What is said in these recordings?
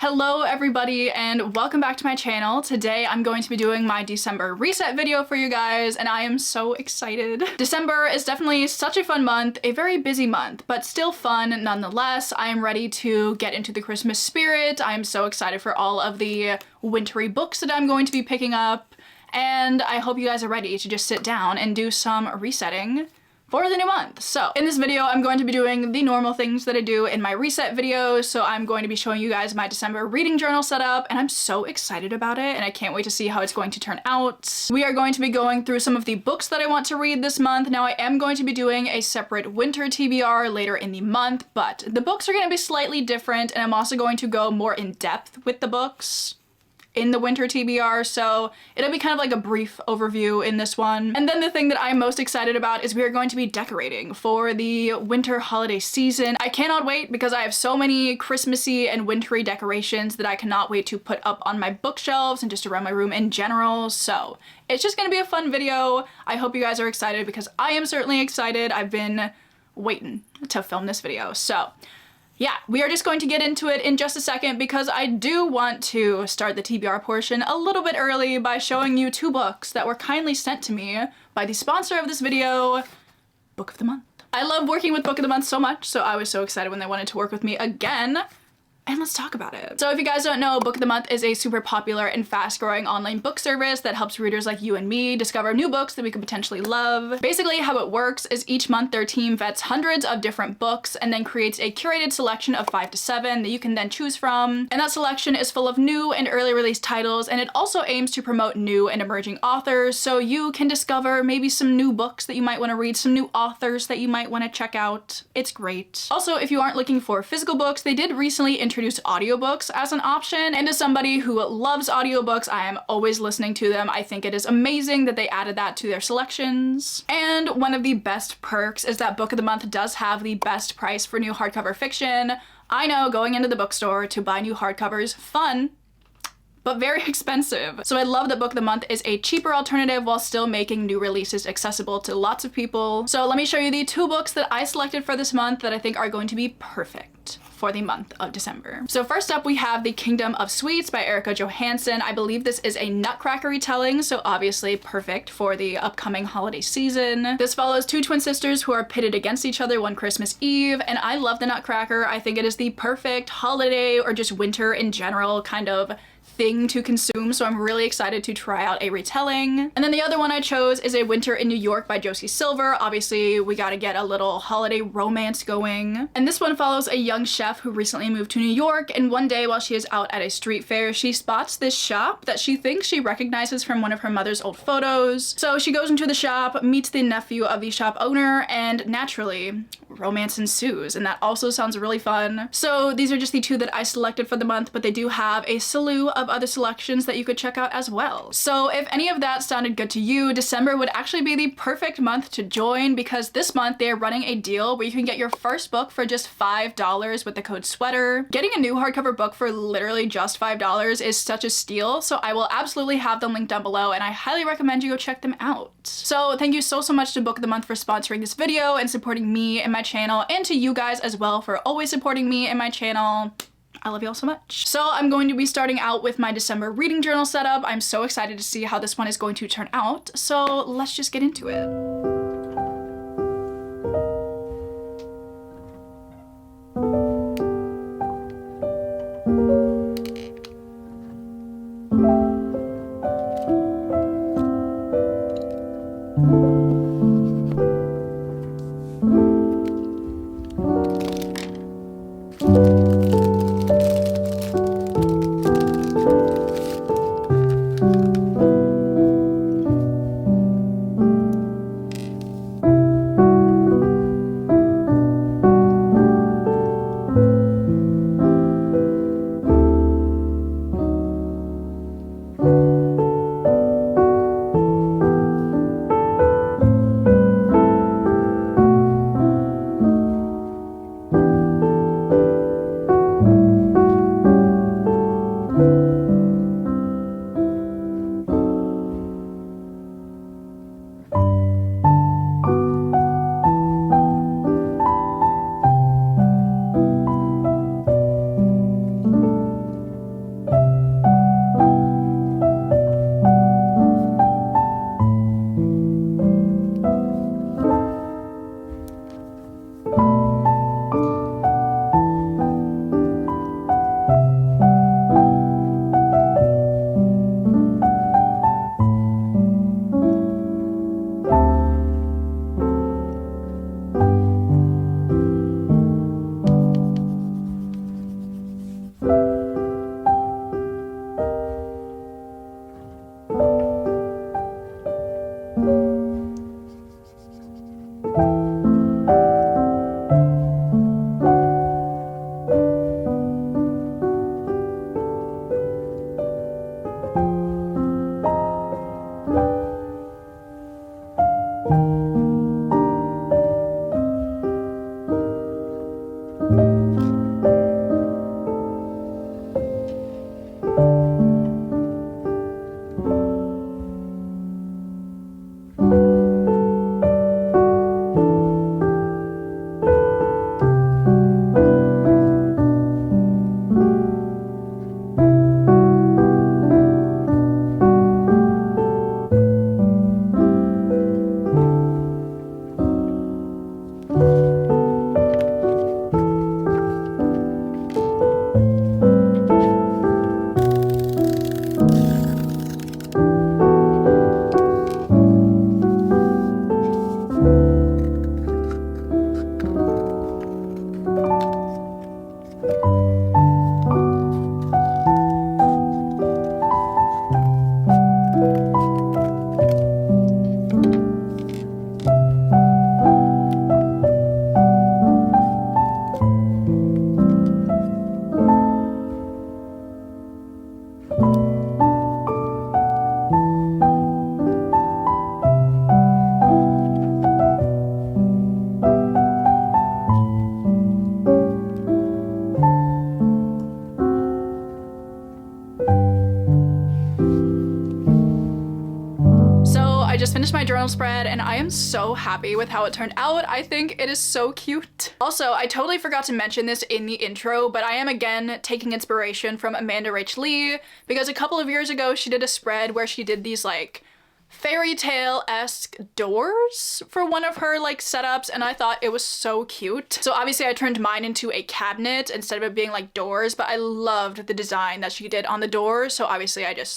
Hello everybody and welcome back to my channel. Today I'm going to be doing my December reset video for you guys and I am so excited. December is definitely such a fun month, a very busy month, but still fun nonetheless. I am ready to get into the Christmas spirit. I am so excited for all of the wintry books that I'm going to be picking up, and I hope you guys are ready to just sit down and do some resetting for the new month. So in this video, I'm going to be doing the normal things that I do in my reset videos. So I'm going to be showing you guys my December reading journal setup, and I'm so excited about it, and I can't wait to see how it's going to turn out. We are going to be going through some of the books that I want to read this month. Now, I am going to be doing a separate winter TBR later in the month, but the books are going to be slightly different, and I'm also going to go more in depth with the books in the winter TBR, so it'll be kind of like a brief overview in this one. And then the thing that I'm most excited about is we are going to be decorating for the winter holiday season. I cannot wait because I have so many Christmassy and wintry decorations that I cannot wait to put up on my bookshelves and just around my room in general. So it's just gonna be a fun video. I hope you guys are excited because I am certainly excited. I've been waiting to film this video. So yeah, we are just going to get into it in just a second because I do want to start the TBR portion a little bit early by showing you two books that were kindly sent to me by the sponsor of this video, Book of the Month. I love working with Book of the Month so much, so I was so excited when they wanted to work with me again. And let's talk about it. So if you guys don't know, Book of the Month is a super popular and fast-growing online book service that helps readers like you and me discover new books that we could potentially love. Basically, how it works is each month their team vets hundreds of different books and then creates a curated selection of 5 to 7 that you can then choose from. And that selection is full of new and early release titles, and it also aims to promote new and emerging authors, so you can discover maybe some new books that you might want to read, some new authors that you might want to check out. It's great. Also, if you aren't looking for physical books, they did recently introduce audiobooks as an option, and as somebody who loves audiobooks, I am always listening to them. I think it is amazing that they added that to their selections. And one of the best perks is that Book of the Month does have the best price for new hardcover fiction. I know, going into the bookstore to buy new hardcovers, fun, but very expensive. So I love that Book of the Month is a cheaper alternative while still making new releases accessible to lots of people. So let me show you the two books that I selected for this month that I think are going to be perfect for the month of December. So first up, we have The Kingdom of Sweets by Erica Johansson. I believe this is a Nutcracker retelling, so obviously perfect for the upcoming holiday season. This follows two twin sisters who are pitted against each other one Christmas Eve, and I love the Nutcracker. I think it is the perfect holiday or just winter in general kind of thing to consume, so I'm really excited to try out a retelling. And then the other one I chose is A Winter in New York by Josie Silver. Obviously, we gotta get a little holiday romance going. And this one follows a young chef who recently moved to New York, and one day while she is out at a street fair, she spots this shop that she thinks she recognizes from one of her mother's old photos. So she goes into the shop, meets the nephew of the shop owner, and naturally, romance ensues, and that also sounds really fun. So these are just the two that I selected for the month, but they do have a slew of other selections that you could check out as well. So if any of that sounded good to you, December would actually be the perfect month to join because this month they are running a deal where you can get your first book for just $5 with the code SWEATER. Getting a new hardcover book for literally just $5 is such a steal, so I will absolutely have them linked down below, and I highly recommend you go check them out. So thank you so much to Book of the Month for sponsoring this video and supporting me and my channel, and to you guys as well for always supporting me and my channel. I love you all so much. So I'm going to be starting out with my December reading journal setup. I'm so excited to see how this one is going to turn out. So let's just get into it. finished my journal spread and I am so happy with how it turned out. I think it is so cute. Also, I totally forgot to mention this in the intro, but I am again taking inspiration from Amanda Rach Lee because a couple of years ago she did a spread where she did these like fairy tale-esque doors for one of her like setups, and I thought it was so cute. So obviously I turned mine into a cabinet instead of it being like doors, but I loved the design that she did on the doors, so obviously I did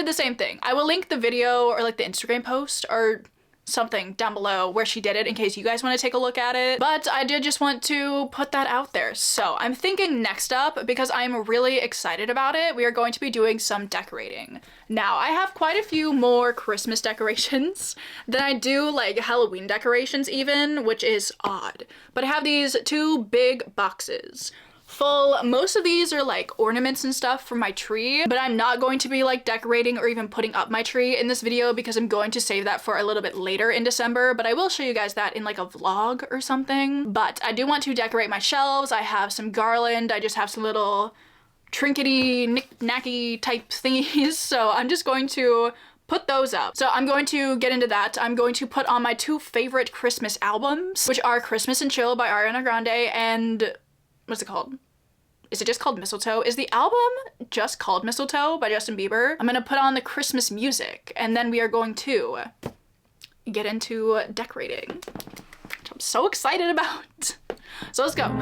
the same thing. I will link the video or like the Instagram post or something down below where she did it in case you guys want to take a look at it, but I did just want to put that out there. So I'm thinking next up, because I'm really excited about it, we are going to be doing some decorating. Now I have quite a few more Christmas decorations than I do like Halloween decorations even, which is odd, but I have these two big boxes full. Most of these are like ornaments and stuff for my tree, but I'm not going to be like decorating or even putting up my tree in this video because I'm going to save that for a little bit later in December, but I will show you guys that in like a vlog or something. But I do want to decorate my shelves. I have some garland. I just have some little trinkety knick-knacky type thingies, so I'm just going to put those up. So I'm going to get into that. I'm going to put on my two favorite Christmas albums, which are Christmas and Chill by Ariana Grande and what's it called? Is it just called Mistletoe? Is the album just called Mistletoe by Justin Bieber? I'm gonna put on the Christmas music and then we are going to get into decorating, which I'm so excited about. So let's go.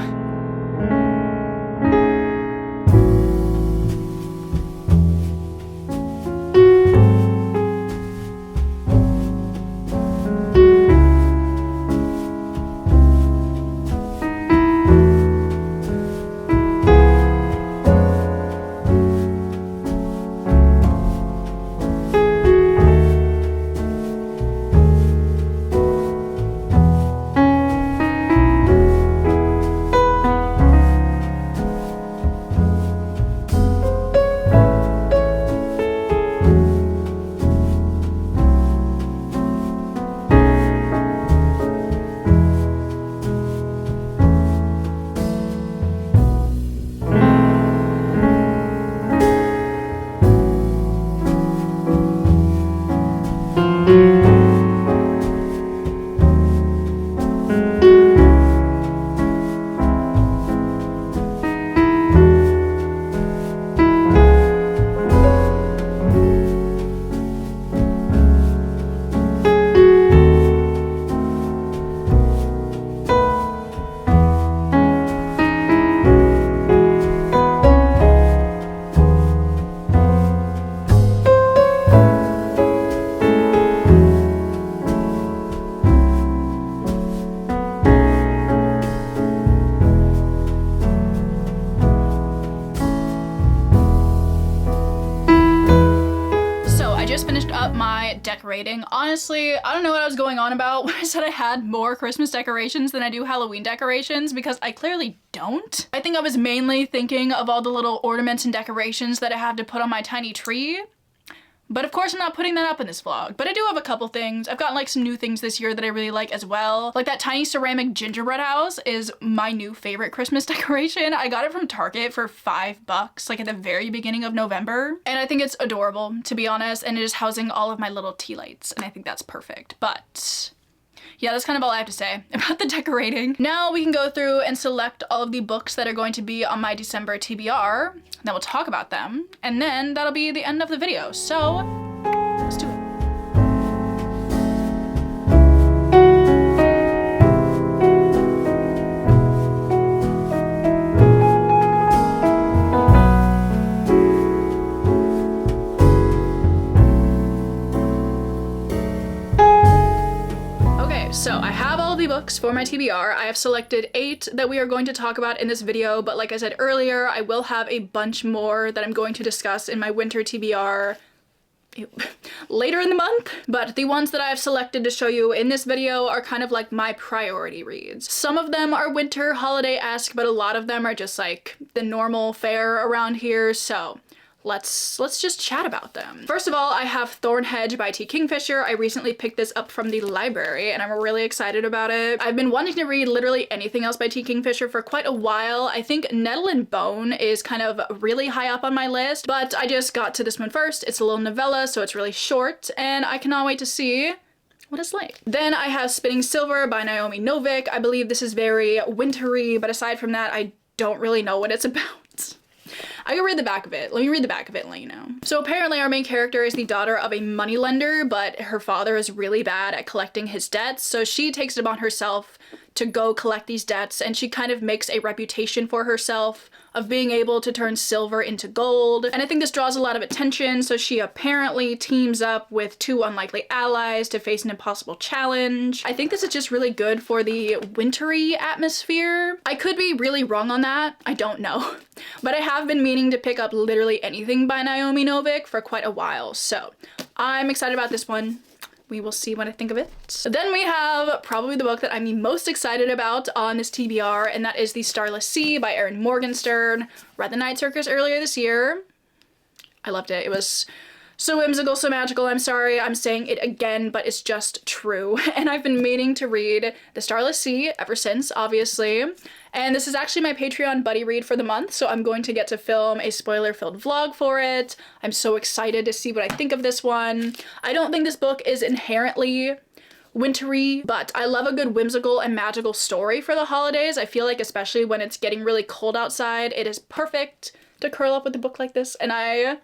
Decorating. Honestly, I don't know what I was going on about when I said I had more Christmas decorations than I do Halloween decorations, because I clearly don't. I think I was mainly thinking of all the little ornaments and decorations that I have to put on my tiny tree. But of course I'm not putting that up in this vlog. But I do have a couple things. I've gotten like some new things this year that I really like as well. Like that tiny ceramic gingerbread house is my new favorite Christmas decoration. I got it from Target for $5, like at the very beginning of November. And I think it's adorable, to be honest, and it is housing all of my little tea lights, and I think that's perfect. But yeah, that's kind of all I have to say about the decorating. Now we can go through and select all of the books that are going to be on my December TBR. Then we'll talk about them, and then that'll be the end of the video. So let's do it. So I have all the books for my TBR. I have selected 8 that we are going to talk about in this video, but like I said earlier, I will have a bunch more that I'm going to discuss in my winter TBR later in the month. But the ones that I have selected to show you in this video are kind of like my priority reads. Some of them are winter holiday-esque, but a lot of them are just like the normal fare around here. So let's just chat about them. First of all, I have Thornhedge by T. Kingfisher. I recently picked this up from the library and I'm really excited about it. I've been wanting to read literally anything else by T. Kingfisher for quite a while. I think Nettle and Bone is kind of really high up on my list, but I just got to this one first. It's a little novella, so it's really short, and I cannot wait to see what it's like. Then I have Spinning Silver by Naomi Novik. I believe this is very wintry, but aside from that, I don't really know what it's about. I can read the back of it. Let me read the back of it and let you know. So apparently our main character is the daughter of a moneylender, but her father is really bad at collecting his debts, so she takes it upon herself to go collect these debts, and she kind of makes a reputation for herself of being able to turn silver into gold. And I think this draws a lot of attention, so she apparently teams up with two unlikely allies to face an impossible challenge. I think this is just really good for the wintry atmosphere. I could be really wrong on that, I don't know. But I have been meaning to pick up literally anything by Naomi Novik for quite a while, so I'm excited about this one. We will see what I think of it. Then we have probably the book that I'm the most excited about on this TBR, and that is The Starless Sea by Erin Morgenstern. Read The Night Circus earlier this year. I loved it. It was so whimsical, so magical. I'm sorry I'm saying it again, but it's just true. And I've been meaning to read The Starless Sea ever since, obviously. And this is actually my Patreon buddy read for the month, so I'm going to get to film a spoiler-filled vlog for it. I'm so excited to see what I think of this one. I don't think this book is inherently wintry, but I love a good whimsical and magical story for the holidays. I feel like especially when it's getting really cold outside, it is perfect to curl up with a book like this, and I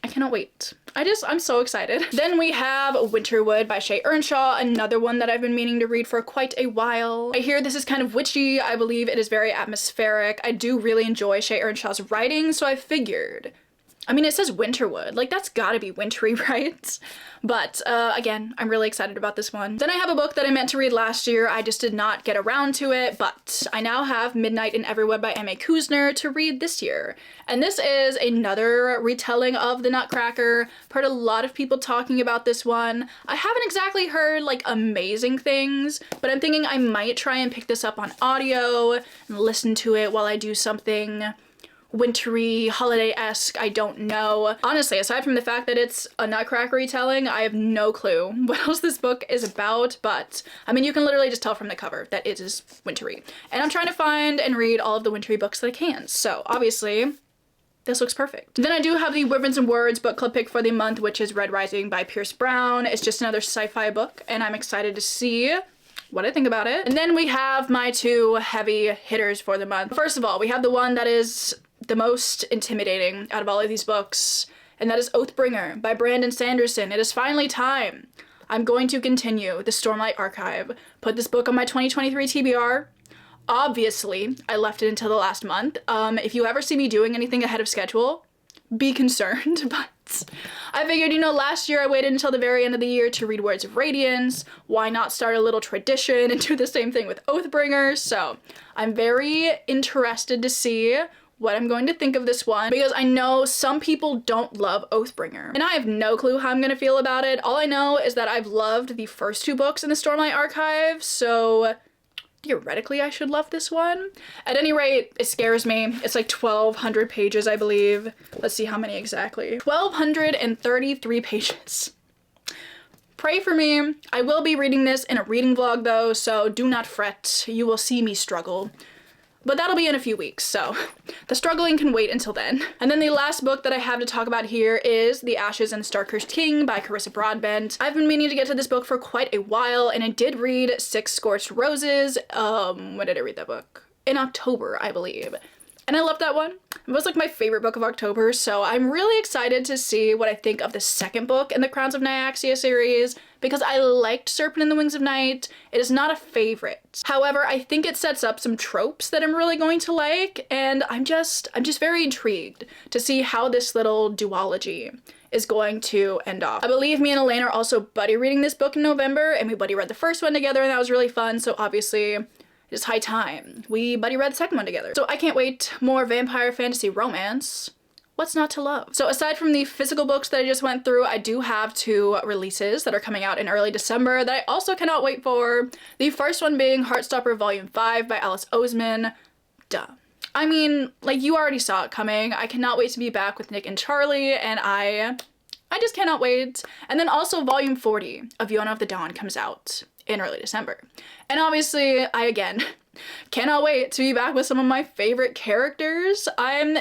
cannot wait. I'm so excited. Then we have Winterwood by Shay Earnshaw, another one that I've been meaning to read for quite a while. I hear this is kind of witchy. I believe it is very atmospheric. I do really enjoy Shay Earnshaw's writing, so I figured, I mean, it says Winterwood, like that's gotta be wintry, right? But again, I'm really excited about this one. Then I have a book that I meant to read last year. I just did not get around to it, but I now have Midnight in Everwood by M.A. Kuzner to read this year. And this is another retelling of The Nutcracker. I've heard a lot of people talking about this one. I haven't exactly heard like amazing things, but I'm thinking I might try and pick this up on audio and listen to it while I do something wintry, holiday-esque, I don't know. Honestly, aside from the fact that it's a Nutcracker retelling, I have no clue what else this book is about, but I mean, you can literally just tell from the cover that it is wintry. And I'm trying to find and read all of the wintry books that I can, so obviously this looks perfect. Then I do have the Wyverns and Words book club pick for the month, which is Red Rising by Pierce Brown. It's just another sci-fi book, and I'm excited to see what I think about it. And then we have my two heavy hitters for the month. First of all, we have the one that is the most intimidating out of all of these books, and that is Oathbringer by Brandon Sanderson. It is finally time. I'm going to continue the Stormlight Archive. Put this book on my 2023 TBR. Obviously, I left it until the last month. If you ever see me doing anything ahead of schedule, be concerned, but I figured, you know, last year I waited until the very end of the year to read Words of Radiance. Why not start a little tradition and do the same thing with Oathbringer? So I'm very interested to see what I'm going to think of this one, because I know some people don't love Oathbringer, and I have no clue how I'm gonna feel about it. All I know is that I've loved the first two books in the Stormlight Archive, so theoretically I should love this one. At any rate, it scares me. It's like 1,200 pages, I believe. Let's see how many exactly. 1,233 pages. Pray for me. I will be reading this in a reading vlog though, so do not fret. You will see me struggle. But that'll be in a few weeks, so the struggling can wait until then. And then the last book that I have to talk about here is The Ashes and the Star-Cursed King by Carissa Broadbent. I've been meaning to get to this book for quite a while, and I did read Six Scorched Roses. When did I read that book? In October, I believe. And I loved that one. It was like my favorite book of October, so I'm really excited to see what I think of the second book in the Crowns of Nyaxia series, because I liked Serpent in the Wings of Night. It is not a favorite. However, I think it sets up some tropes that I'm really going to like, and I'm just very intrigued to see how this little duology is going to end off. I believe me and Elaine are also buddy reading this book in November, and we buddy read the first one together, and that was really fun, so obviously it's high time we buddy read the second one together. So I can't wait. More vampire fantasy romance. What's not to love? So aside from the physical books that I just went through, I do have two releases that are coming out in early December that I also cannot wait for. The first one being Heartstopper Volume 5 by Alice Oseman. Duh. I mean, like, you already saw it coming. I cannot wait to be back with Nick and Charlie, and I just cannot wait. And then also volume 40 of Yona of the Dawn comes out in early December. And obviously, I again cannot wait to be back with some of my favorite characters. I'm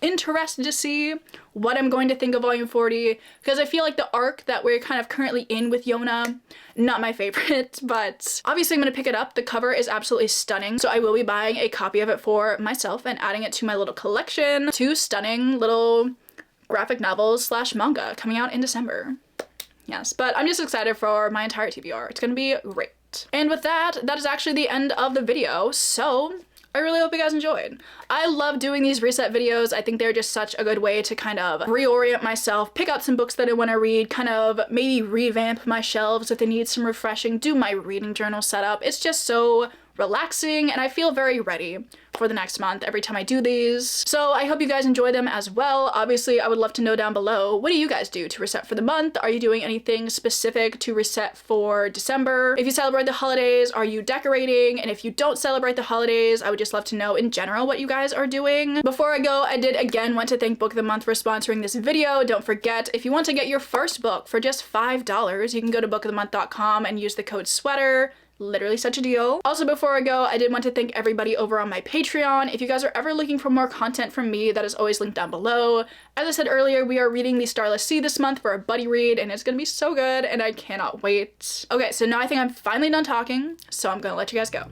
interested to see what I'm going to think of volume 40, because I feel like the arc that we're kind of currently in with Yona, not my favorite, but obviously I'm going to pick it up. The cover is absolutely stunning, so I will be buying a copy of it for myself and adding it to my little collection. 2 stunning little graphic novels slash manga coming out in December. Yes, but I'm just excited for my entire TBR. It's gonna be great. And with that, that is actually the end of the video, so I really hope you guys enjoyed. I love doing these reset videos. I think they're just such a good way to kind of reorient myself, pick out some books that I want to read, kind of maybe revamp my shelves if they need some refreshing, do my reading journal setup. It's just so relaxing, and I feel very ready for the next month every time I do these. So I hope you guys enjoy them as well. Obviously, I would love to know down below, what do you guys do to reset for the month? Are you doing anything specific to reset for December? If you celebrate the holidays, are you decorating? And if you don't celebrate the holidays, I would just love to know in general what you guys are doing. Before I go, I did again want to thank Book of the Month for sponsoring this video. Don't forget, if you want to get your first book for just $5, you can go to bookofthemonth.com and use the code SWEATER. Literally such a deal. Also, before I go, I did want to thank everybody over on my Patreon. If you guys are ever looking for more content from me, that is always linked down below. As I said earlier, we are reading The Starless Sea this month for a buddy read, and it's gonna be so good, and I cannot wait. Okay, so now I think I'm finally done talking, so I'm gonna let you guys go.